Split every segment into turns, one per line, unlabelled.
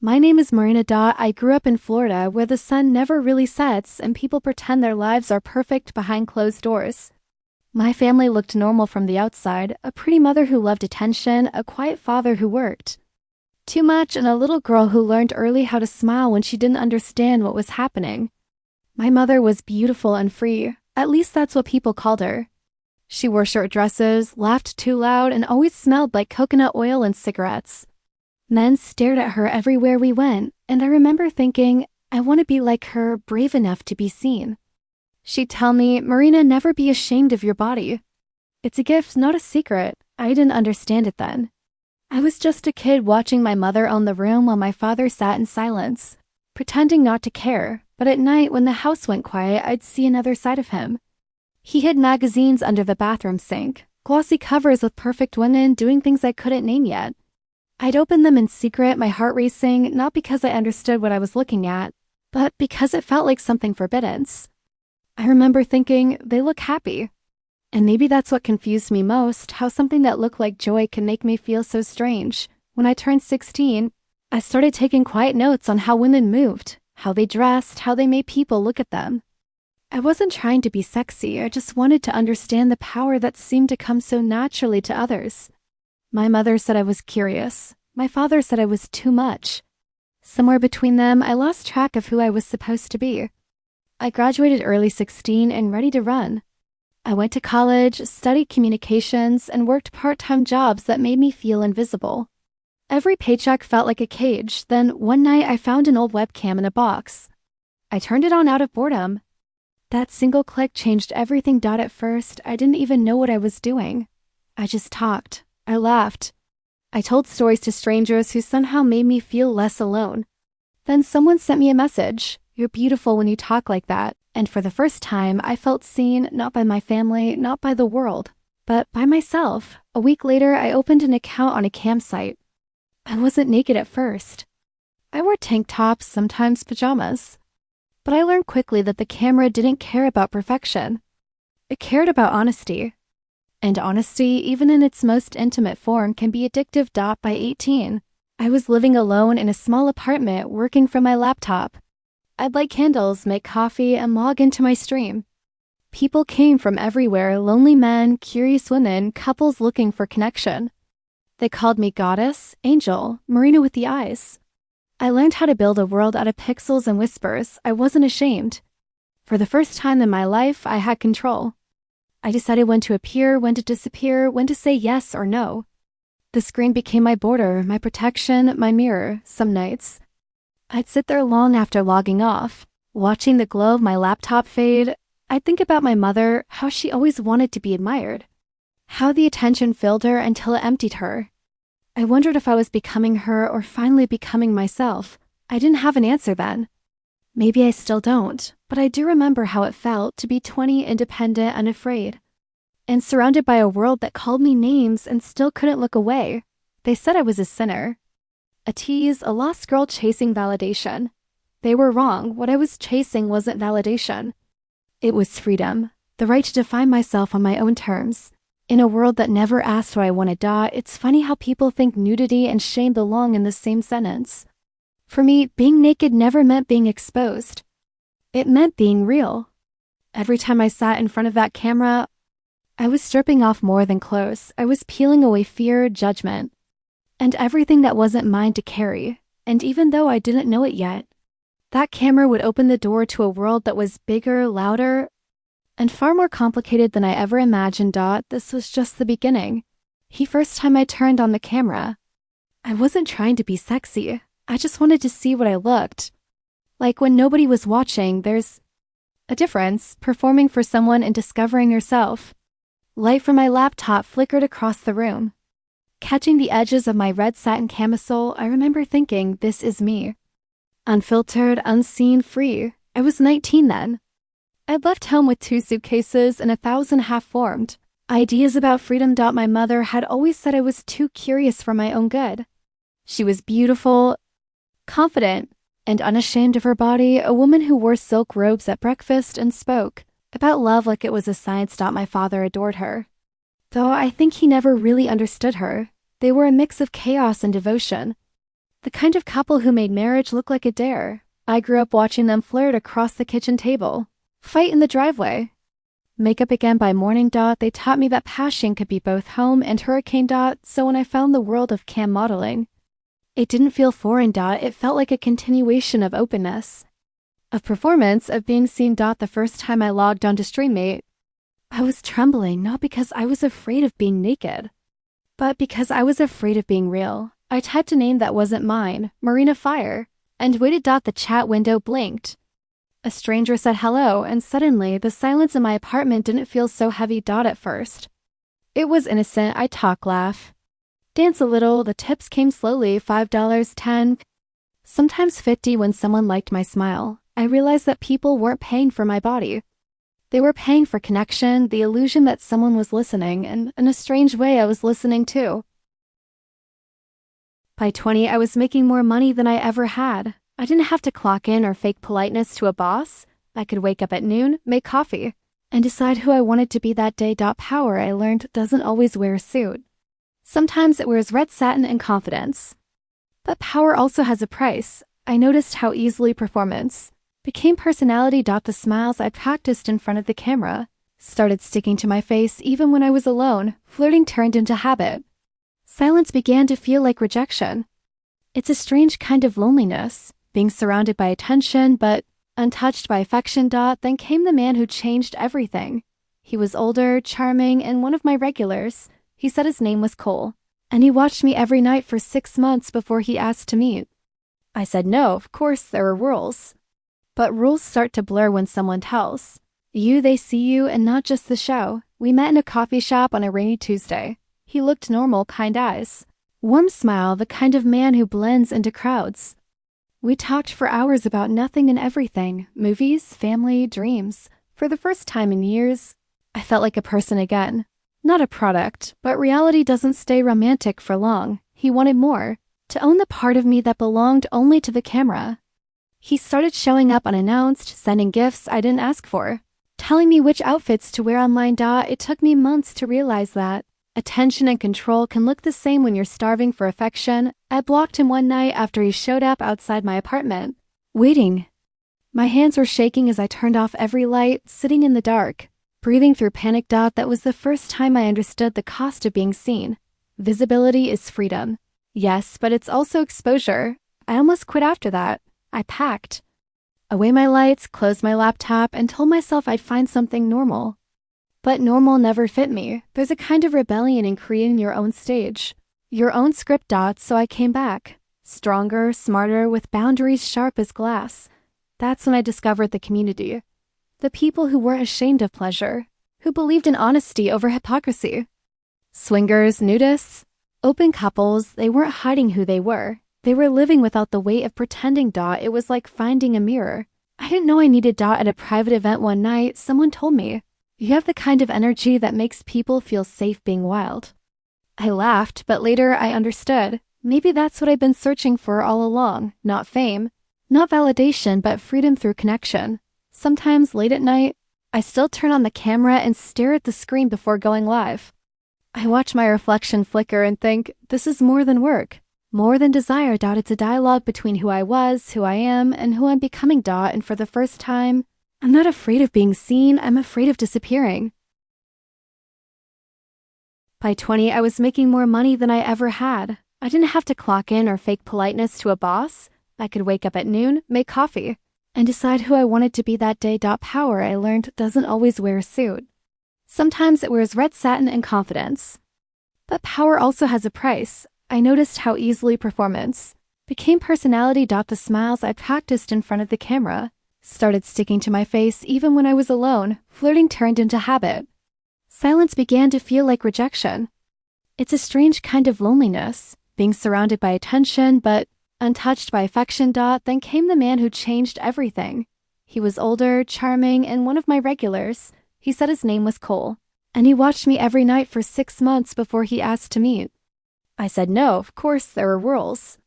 My name is Marina. I grew up in Florida where the sun never really sets and people pretend their lives are perfect behind closed doors. My family looked normal from the outside, a pretty mother who loved attention, a quiet father who worked too much, and a little girl who learned early how to smile when she didn't understand what was happening. My mother was beautiful and free, at least that's what people called her. She wore short dresses, laughed too loud, and always smelled like coconut oil and cigarettes. Men stared at her everywhere we went, and I remember thinking, I want to be like her, brave enough to be seen. She'd tell me, Marina, never be ashamed of your body. It's a gift, not a secret. I didn't understand it then. I was just a kid watching my mother own the room while my father sat in silence, pretending not to care, but at night when the house went quiet, I'd see another side of him. He hid magazines under the bathroom sink, glossy covers with perfect women doing things I couldn't name yet. I'd open them in secret, my heart racing, not because I understood what I was looking at, but because it felt like something forbidden. I remember thinking, they look happy. And maybe that's what confused me most, how something that looked like joy can make me feel so strange. When I turned 16, I started taking quiet notes on how women moved, how they dressed, how they made people look at them. I wasn't trying to be sexy, I just wanted to understand the power that seemed to come so naturally to others. My mother said I was curious. My father said I was too much. Somewhere between them, I lost track of who I was supposed to be. I graduated early 16 and ready to run. I went to college, studied communications, and worked part-time jobs that made me feel invisible. Every paycheck felt like a cage. Then one night I found an old webcam in a box. I turned it on out of boredom. That single click changed everything. At first, I didn't even know what I was doing. I just talked. I laughed. I told stories to strangers who somehow made me feel less alone. Then someone sent me a message. You're beautiful when you talk like that. And for the first time, I felt seen, not by my family, not by the world, but by myself. A week later, I opened an account on a campsite. I wasn't naked at first. I wore tank tops, sometimes pajamas. But I learned quickly that the camera didn't care about perfection. It cared about honesty. And honesty, even in its most intimate form, can be addictive. By 18, I was living alone in a small apartment, working from my laptop. I'd light candles, make coffee, and log into my stream. People came from everywhere, lonely men, curious women, couples looking for connection. They called me goddess, angel, Marina with the eyes. I learned how to build a world out of pixels and whispers. I wasn't ashamed. For the first time in my life, I had control. I decided when to appear, when to disappear, when to say yes or no. The screen became my border, my protection, my mirror. Some nights, I'd sit there long after logging off, watching the glow of my laptop fade. I'd think about my mother, how she always wanted to be admired, how the attention filled her until it emptied her. I wondered if I was becoming her or finally becoming myself. I didn't have an answer then. Maybe I still don't, but I do remember how it felt to be 20, independent, unafraid, and surrounded by a world that called me names and still couldn't look away. They said I was a sinner. A tease, a lost girl chasing validation. They were wrong. What I was chasing wasn't validation. It was freedom, the right to define myself on my own terms. In a world that never asked what I wanted. It's funny how people think nudity and shame belong in the same sentence. For me, being naked never meant being exposed. It meant being real. Every time I sat in front of that camera, I was stripping off more than clothes. I was peeling away fear, judgment, and everything that wasn't mine to carry. And even though I didn't know it yet, that camera would open the door to a world that was bigger, louder, and far more complicated than I ever imagined. This was just the beginning. The first time I turned on the camera, I wasn't trying to be sexy. I just wanted to see what I looked like when nobody was watching. There's a difference, performing for someone and discovering yourself. Light from my laptop flickered across the room. Catching the edges of my red satin camisole, I remember thinking, this is me. Unfiltered, unseen, free. I was 19 then. I'd left home with 2 suitcases and 1,000 half-formed ideas about freedom. My mother had always said I was too curious for my own good. She was beautiful, confident, and unashamed of her body, a woman who wore silk robes at breakfast and spoke about love like it was a science. My father adored her, though I think he never really understood her. They were a mix of chaos and devotion. The kind of couple who made marriage look like a dare. I grew up watching them flirt across the kitchen table, fight in the driveway. Makeup again by morning. They taught me that passion could be both home and hurricane. So when I found the world of cam modeling, it didn't feel foreign. It felt like a continuation of openness, of performance, of being seen. The first time I logged onto StreamMate, I was trembling, not because I was afraid of being naked, but because I was afraid of being real. I typed a name that wasn't mine, Marina Fire, and waited. The chat window blinked. A stranger said hello, and suddenly the silence in my apartment didn't feel so heavy. At first, it was innocent. I talk, laugh, dance a little. The tips came slowly, $5, $10, sometimes $50. When someone liked my smile, I realized that people weren't paying for my body. They were paying for connection, the illusion that someone was listening, and in a strange way, I was listening too. By 20, I was making more money than I ever had. I didn't have to clock in or fake politeness to a boss. I could wake up at noon, make coffee, and decide who I wanted to be that day. Power, I learned, doesn't always wear a suit. Sometimes it wears red satin and confidence. But power also has a price. I noticed how easily performance became personality. The smiles I practiced in front of the camera started sticking to my face even when I was alone. Flirting turned into habit. Silence began to feel like rejection. It's a strange kind of loneliness, being surrounded by attention but untouched by affection. Then came the man who changed everything. He was older, charming, and one of my regulars. He said his name was Cole, and he watched me every night for 6 months before he asked to meet. I said no, of course there are rules. But rules start to blur when someone tells you they see you and not just the show. We met in a coffee shop on a rainy Tuesday. He looked normal, kind eyes, warm smile, the kind of man who blends into crowds. We talked for hours about nothing and everything, movies, family, dreams. For the first time in years, I felt like a person again. Not a product, but reality doesn't stay romantic for long. He wanted more, to own the part of me that belonged only to the camera. He started showing up unannounced, sending gifts I didn't ask for, telling me which outfits to wear online. It took me months to realize that attention and control can look the same when you're starving for affection. I blocked him one night after he showed up outside my apartment, waiting. My hands were shaking as I turned off every light, sitting in the dark, breathing through panic. That was the first time I understood the cost of being seen. Visibility is freedom. Yes, but it's also exposure. I almost quit after that. I packed away my lights, closed my laptop, and told myself I'd find something normal. But normal never fit me. There's a kind of rebellion in creating your own stage, your own script. So I came back, stronger, smarter, with boundaries sharp as glass. That's when I discovered the community. The people who weren't ashamed of pleasure, who believed in honesty over hypocrisy. Swingers, nudists, open couples, they weren't hiding who they were. They were living without the weight of pretending. It was like finding a mirror. I didn't know I needed. At a private event one night, someone told me, "You have the kind of energy that makes people feel safe being wild." I laughed, but later I understood. Maybe that's what I've been searching for all along. Not fame, not validation, but freedom through connection. Sometimes late at night, I still turn on the camera and stare at the screen before going live. I watch my reflection flicker and think, this is more than work. More than desire. It's a dialogue between who I was, who I am, and who I'm becoming. And for the first time, I'm not afraid of being seen, I'm afraid of disappearing. By 20, I was making more money than I ever had. I didn't have to clock in or fake politeness to a boss. I could wake up at noon, make coffee, and decide who I wanted to be that day. Power, I learned, doesn't always wear a suit. Sometimes it wears red satin and confidence. But power also has a price. I noticed how easily performance became personality. The smiles I practiced in front of the camera started sticking to my face even when I was alone. Flirting turned into habit. Silence began to feel like rejection. It's a strange kind of loneliness, being surrounded by attention but untouched by affection. Then came the man who changed everything. He was older, charming, and one of my regulars. He said his name was Cole, and he watched me every night for 6 months before he asked to meet. I said no, of course there are rules.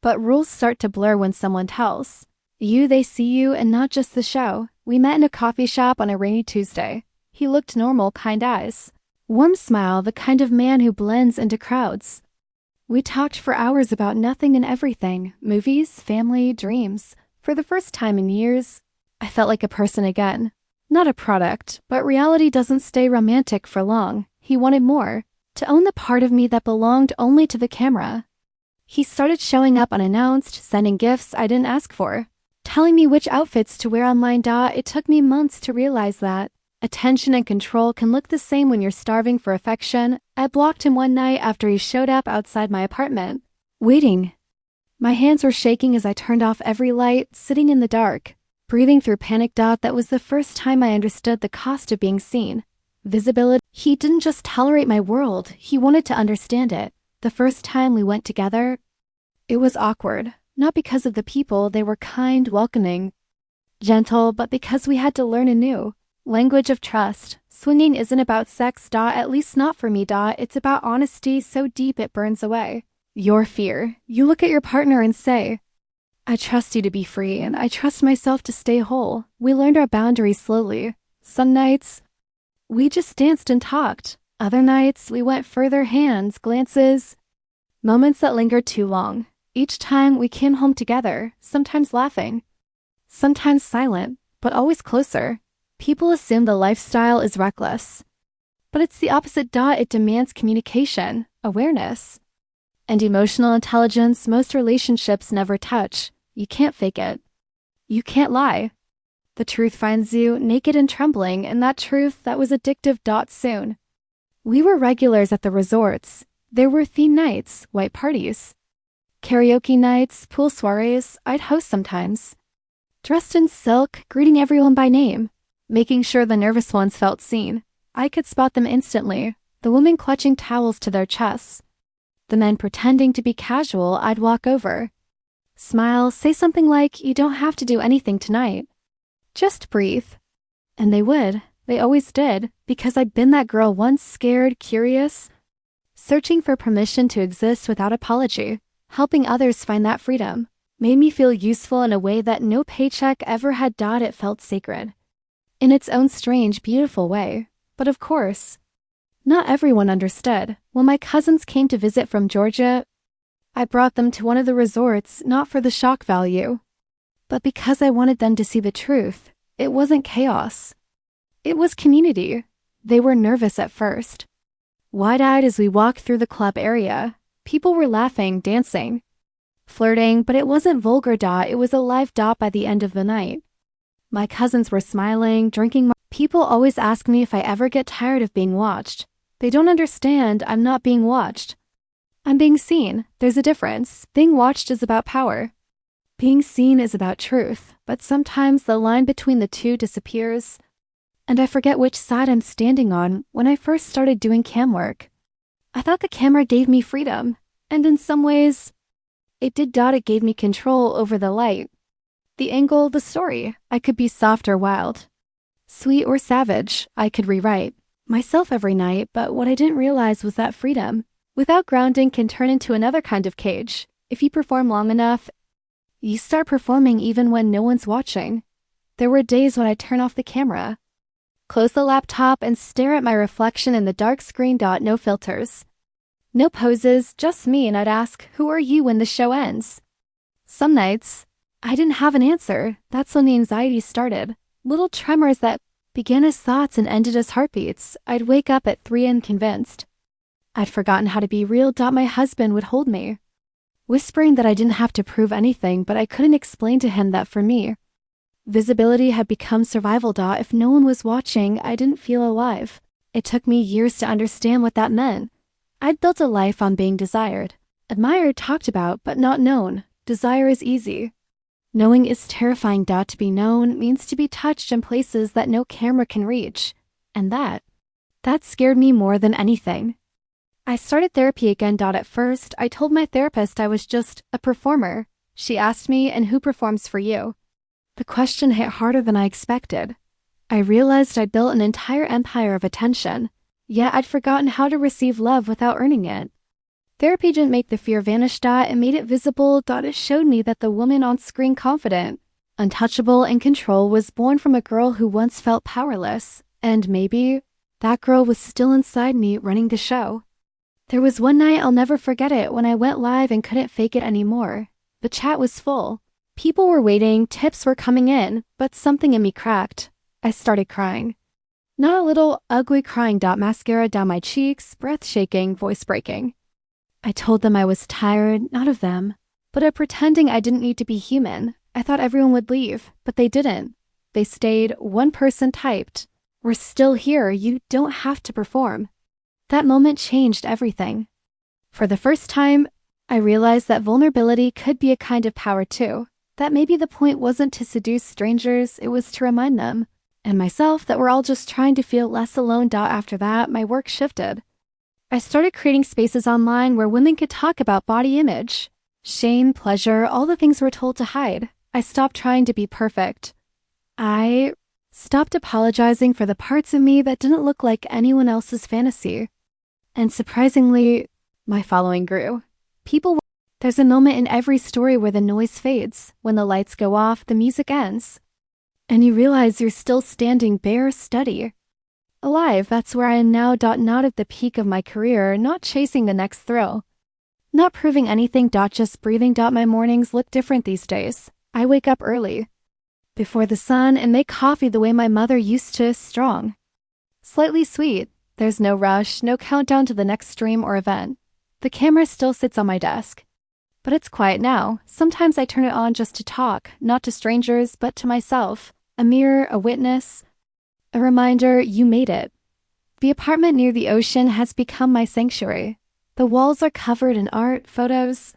But rules start to blur when someone tells you they see you and not just the show. We met in a coffee shop on a rainy Tuesday. He looked normal, kind eyes, warm smile, the kind of man who blends into crowds. We talked for hours about nothing and everything, movies, family, dreams. For the first time in years, I felt like a person again. Not a product, but reality doesn't stay romantic for long. He wanted more, to own the part of me that belonged only to the camera. He started showing up unannounced, sending gifts I didn't ask for, telling me which outfits to wear online. It took me months to realize that attention and control can look the same when you're starving for affection. I blocked him one night after he showed up outside my apartment, waiting. My hands were shaking as I turned off every light, sitting in the dark, breathing through panic. That was the first time I understood the cost of being seen. Visibility. He didn't just tolerate my world, he wanted to understand it. The first time we went together, it was awkward. Not because of the people, they were kind, welcoming, gentle, but because we had to learn anew. Language of trust. Swinging isn't about sex. At least not for me. It's about honesty so deep it burns away your fear. You look at your partner and say, I trust you to be free, and I trust myself to stay whole. We learned our boundaries slowly. Some nights, we just danced and talked. Other nights, we went further, hands, glances, moments that lingered too long. Each time we came home together, sometimes laughing, sometimes silent, but always closer. People assume the lifestyle is reckless, but it's the opposite. It demands communication, awareness, and emotional intelligence most relationships never touch. You can't fake it. You can't lie. The truth finds you naked and trembling, and that truth that was addictive. Soon, we were regulars at the resorts. There were theme nights, white parties, karaoke nights, pool soirees. I'd host sometimes, dressed in silk, greeting everyone by name, making sure the nervous ones felt seen. I could spot them instantly, the women clutching towels to their chests, the men pretending to be casual. I'd walk over, smile, say something like, you don't have to do anything tonight. Just breathe. And they would. They always did, because I'd been that girl once, scared, curious, searching for permission to exist without apology. Helping others find that freedom made me feel useful in a way that no paycheck ever had. It felt sacred, in its own strange, beautiful way. But of course, not everyone understood. When my cousins came to visit from Georgia, I brought them to one of the resorts, not for the shock value, but because I wanted them to see the truth. It wasn't chaos. It was community. They were nervous at first, wide-eyed as we walked through the club area. People were laughing, dancing, flirting, but it wasn't vulgar. It was alive. By the end of the night, my cousins were smiling, drinking. People always ask me if I ever get tired of being watched. They don't understand. I'm not being watched. I'm being seen. There's a difference. Being watched is about power. Being seen is about truth. But sometimes the line between the two disappears, and I forget which side I'm standing on. When I first started doing cam work, I thought the camera gave me freedom, and in some ways, it did. It gave me control over the light, the angle, the story. I could be soft or wild, sweet or savage. I could rewrite myself every night, but what I didn't realize was that freedom, without grounding, can turn into another kind of cage. If you perform long enough, you start performing even when no one's watching. There were days when I'd turn off the camera, close the laptop, and stare at my reflection in the dark screen. No filters, no poses, just me, and I'd ask, who are you when the show ends? Some nights, I didn't have an answer. That's when the anxiety started. Little tremors that began as thoughts and ended as heartbeats. I'd wake up at 3 and convinced I'd forgotten how to be real. My husband would hold me, whispering that I didn't have to prove anything, but I couldn't explain to him that for me, visibility had become survival. If no one was watching, I didn't feel alive. It took me years to understand what that meant. I'd built a life on being desired, admired, talked about, but not known. Desire is easy. Knowing is terrifying. To be known means to be touched in places that no camera can reach. And that scared me more than anything. I started therapy again. At first, I told my therapist I was just a performer. She asked me, and who performs for you? The question hit harder than I expected. I realized I'd built an entire empire of attention, yet I'd forgotten how to receive love without earning it. Therapy didn't make the fear vanish. It made it visible. It showed me that the woman on screen, confident, untouchable, and control, was born from a girl who once felt powerless, and maybe that girl was still inside me, running the show. There was one night I'll never forget it when I went live and couldn't fake it anymore. The chat was full. People were waiting, tips were coming in, but something in me cracked. I started crying. Not a little ugly crying. Mascara down my cheeks, breath shaking, voice breaking. I told them I was tired, not of them, but of pretending I didn't need to be human. I thought everyone would leave, but they didn't. They stayed. One person typed, "We're still here, you don't have to perform." That moment changed everything. For the first time, I realized that vulnerability could be a kind of power too. That maybe the point wasn't to seduce strangers, it was to remind them, and myself, that we're all just trying to feel less alone. After that, my work shifted. I started creating spaces online where women could talk about body image, shame, pleasure, all the things we're told to hide. I stopped trying to be perfect. I stopped apologizing for the parts of me that didn't look like anyone else's fantasy. And surprisingly, my following grew. There's a moment in every story where the noise fades. When the lights go off, the music ends. And you realize you're still standing bare, steady. Alive, that's where I am now. Not at the peak of my career, not chasing the next thrill. Not proving anything. Just breathing. My mornings look different these days. I wake up early, before the sun, and make coffee the way my mother used to, strong. Slightly sweet. There's no rush, no countdown to the next stream or event. The camera still sits on my desk. But it's quiet now. Sometimes I turn it on just to talk, not to strangers, but to myself. A mirror, a witness, a reminder you made it. The apartment near the ocean has become my sanctuary. The walls are covered in art, photos,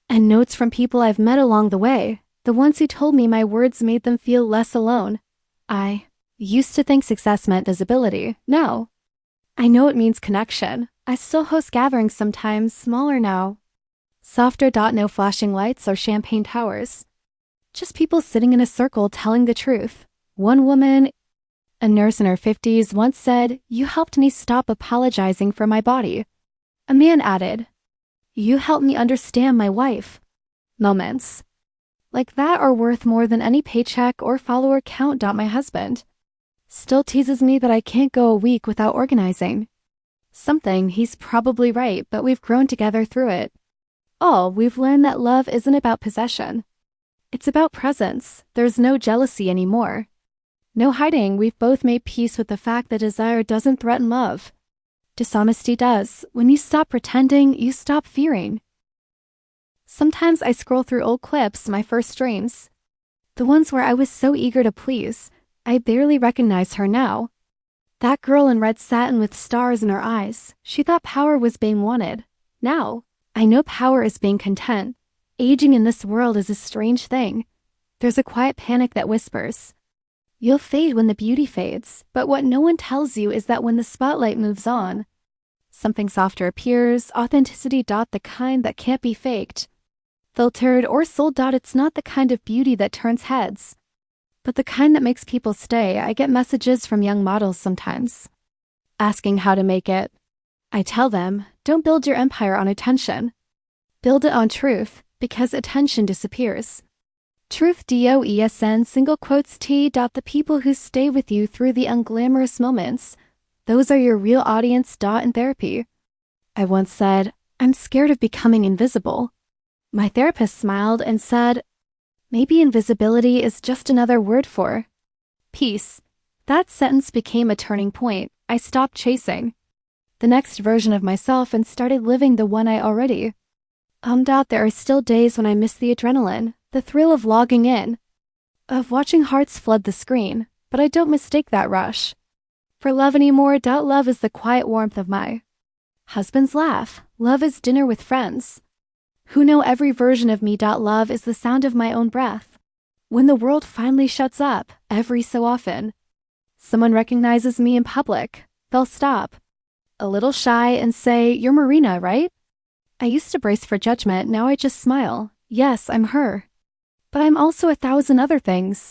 and notes from people I've met along the way. The ones who told me my words made them feel less alone. I used to think success meant visibility. Now, I know it means connection. I still host gatherings sometimes, smaller now. Softer. No flashing lights or champagne towers. Just people sitting in a circle telling the truth. One woman, a nurse in her 50s, once said, "You helped me stop apologizing for my body." A man added, "You helped me understand my wife." Moments like that are worth more than any paycheck or follower count. My husband still teases me that I can't go a week without organizing something. He's probably right, but we've grown together through it. We've learned that love isn't about possession. It's about presence. There's no jealousy anymore. No hiding. We've both made peace with the fact that desire doesn't threaten love. Dishonesty does. When you stop pretending, you stop fearing. Sometimes I scroll through old clips, my first dreams. The ones where I was so eager to please. I barely recognize her now. That girl in red satin with stars in her eyes. She thought power was being wanted. Now, I know power is being content. Aging in this world is a strange thing. There's a quiet panic that whispers, "You'll fade when the beauty fades." But what no one tells you is that when the spotlight moves on, something softer appears. Authenticity. The kind that can't be faked, filtered, or sold. It's not the kind of beauty that turns heads, but the kind that makes people stay. I get messages from young models sometimes, asking how to make it. I tell them, don't build your empire on attention. Build it on truth, because attention disappears. Truth. DOESN single quotes T. The people who stay with you through the unglamorous moments, those are your real audience. In therapy, I once said, "I'm scared of becoming invisible." My therapist smiled and said, "Maybe invisibility is just another word for peace." That sentence became a turning point. I stopped chasing the next version of myself and started living the one I already. There are still days when I miss the adrenaline, the thrill of logging in, of watching hearts flood the screen, but I don't mistake that rush for love anymore. Love is the quiet warmth of my husband's laugh. Love is dinner with friends who know every version of me. Love is the sound of my own breath. When the world finally shuts up, every so often, someone recognizes me in public. They'll stop, a little shy, and say, "You're Marina, right?" I used to brace for judgment, now I just smile. Yes, I'm her. But I'm also 1,000 other things.